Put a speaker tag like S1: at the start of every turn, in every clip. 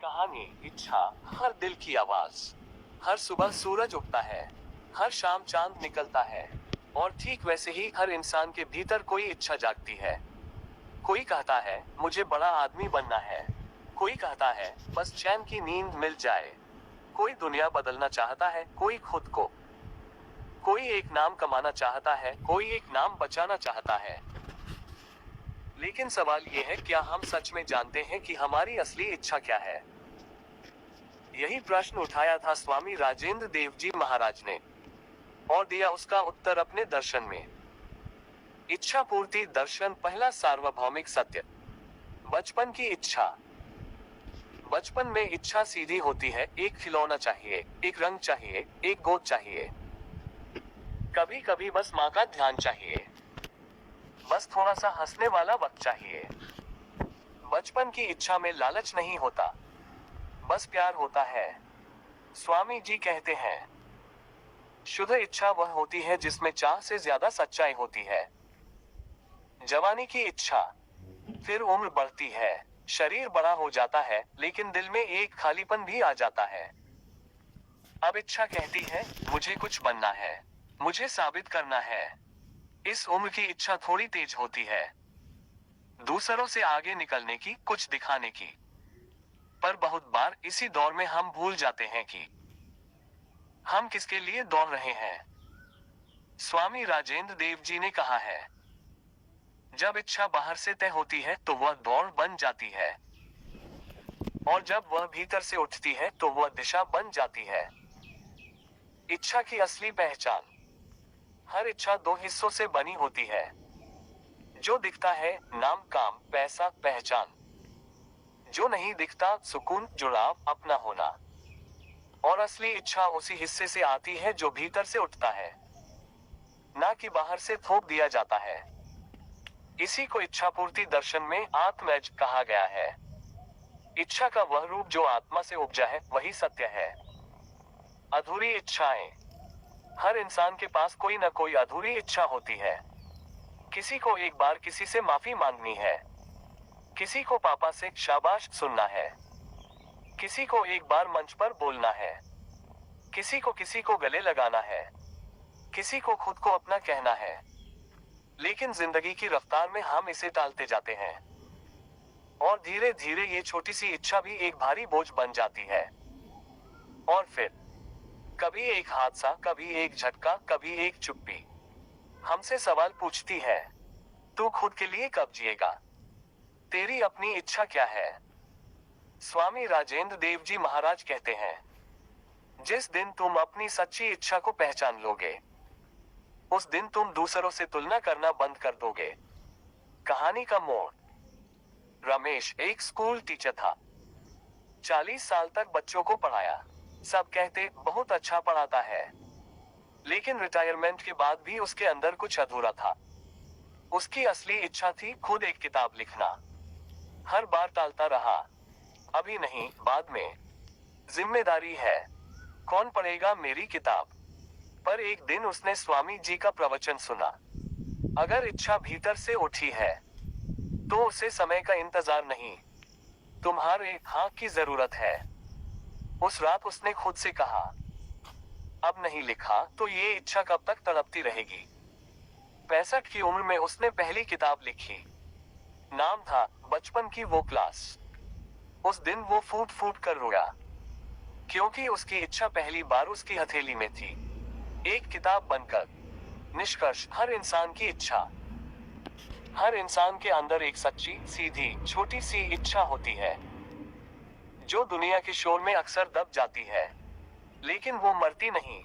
S1: कहानी इच्छा। हर दिल की आवाज। हर सुबह सूरज उगता है, हर शाम चांद निकलता है, और ठीक वैसे ही हर इंसान के भीतर कोई इच्छा जागती है। कोई कहता है मुझे बड़ा आदमी बनना है, कोई कहता है बस चैन की नींद मिल जाए, कोई दुनिया बदलना चाहता है, कोई खुद को, कोई एक नाम कमाना चाहता है, कोई एक नाम बचाना चाहता है। लेकिन सवाल ये है, क्या हम सच में जानते हैं कि हमारी असली इच्छा क्या है? यही प्रश्न उठाया था स्वामी राजेंद्र देव जी महाराज ने, और दिया उसका उत्तर अपने दर्शन में। इच्छा पूर्ति दर्शन पहला सार्वभौमिक सत्य। बचपन की इच्छा। बचपन में इच्छा सीधी होती है, एक खिलौना चाहिए, एक रंग चाहिए, एक गोद चाहिए। कभी कभी बस माँ का ध्यान चाहिए, बस थोड़ा सा हंसने वाला वक्त चाहिए। बचपन की इच्छा में लालच नहीं होता, बस प्यार होता है। स्वामी जी कहते हैं, शुद्ध इच्छा वह होती है जिसमें चाह से ज्यादा सच्चाई होती है। जवानी की इच्छा। फिर उम्र बढ़ती है, शरीर बड़ा हो जाता है, लेकिन दिल में एक खालीपन भी आ जाता है। अब इच्छा कहती है, मुझे कुछ बनना है, मुझे साबित करना है। इस उम्र की इच्छा थोड़ी तेज होती है, दूसरों से आगे निकलने की, कुछ दिखाने की। पर बहुत बार इसी दौर में हम भूल जाते हैं कि हम किसके लिए दौड़ रहे हैं। स्वामी राजेंद्र देव जी ने कहा है, जब इच्छा बाहर से तय होती है तो वह दौड़ बन जाती है, और जब वह भीतर से उठती है तो वह दिशा बन जाती है। इच्छा की असली पहचान। हर इच्छा दो हिस्सों से बनी होती है। जो दिखता है, नाम, काम, पैसा, पहचान। जो नहीं दिखता, सुकून, जुड़ाव, अपना होना। और असली इच्छा उसी हिस्से से आती है जो भीतर से उठता है, ना कि बाहर से थोप दिया जाता है। इसी को इच्छा पूर्ति दर्शन में आत्मैज कहा गया है। इच्छा का वह रूप जो आत्मा से उपजा है, वही सत्य है। अधूरी इच्छाएं। हर इंसान के पास कोई न कोई अधूरी इच्छा होती है। किसी को एक बार किसी से माफी मांगनी है, किसी को पापा से शाबाश सुनना है, किसी को एक बार मंच पर बोलना है, किसी को गले लगाना है, किसी को खुद को अपना कहना है। लेकिन जिंदगी की रफ्तार में हम इसे टालते जाते हैं, और धीरे धीरे ये छोटी सी इच्छा भी एक भारी बोझ बन जाती है। और फिर कभी एक हादसा, कभी एक झटका, कभी एक चुप्पी हमसे सवाल पूछती है, तू खुद के लिए कब जिएगा? तेरी अपनी इच्छा क्या है? स्वामी राजेंद्र देव जी महाराज कहते हैं, जिस दिन तुम अपनी सच्ची इच्छा को पहचान लोगे, उस दिन तुम दूसरों से तुलना करना बंद कर दोगे। कहानी का मोड़। रमेश एक स्कूल टीचर था। 40 साल तक बच्चों को पढ़ाया। सब कहते बहुत अच्छा पढ़ाता है, लेकिन रिटायरमेंट के बाद भी उसके अंदर कुछ अधूरा था। उसकी असली इच्छा थी खुद एक किताब लिखना। हर बार टालता रहा, अभी नहीं, बाद में, जिम्मेदारी है, कौन पढ़ेगा मेरी किताब? पर एक दिन उसने स्वामी जी का प्रवचन सुना, अगर इच्छा भीतर से उठी है तो उसे समय का इंतजार नहीं, तुम्हारे हाँ की जरूरत है। उस रात उसने खुद से कहा, अब नहीं लिखा तो ये इच्छा कब तक तड़पती रहेगी। 65 की उम्र में उसने पहली किताब लिखी। नाम था बचपन की वो क्लास। उस दिन वो फूट फूट कर रोया, क्योंकि उसकी इच्छा पहली बार उसकी हथेली में थी, एक किताब बनकर। निष्कर्ष, हर इंसान की इच्छा। हर इंसान के अंदर एक सच्ची, सीधी, छोटी सी इच्छा होती है, जो दुनिया के शोर में अक्सर दब जाती है, लेकिन वो मरती नहीं।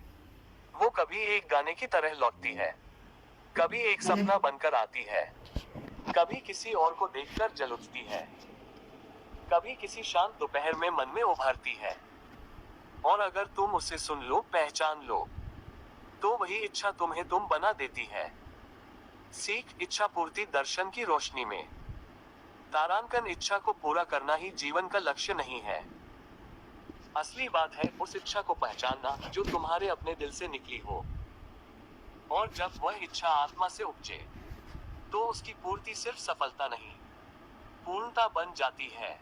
S1: वो कभी एक गाने की तरह लौटती है, कभी एक सपना बनकर आती है, कभी किसी और को देखकर जल उठती है, कभी किसी शांत दोपहर में मन में उभरती है। और अगर तुम उसे सुन लो, पहचान लो, तो वही इच्छा तुम्हें तुम बना देती है। सीख, इच्छा पूर्ति दर्शन की रोशनी में। तारांकन, इच्छा को पूरा करना ही जीवन का लक्ष्य नहीं है। असली बात है उस इच्छा को पहचानना जो तुम्हारे अपने दिल से निकली हो। और जब वह इच्छा आत्मा से उपजे, तो उसकी पूर्ति सिर्फ सफलता नहीं, पूर्णता बन जाती है।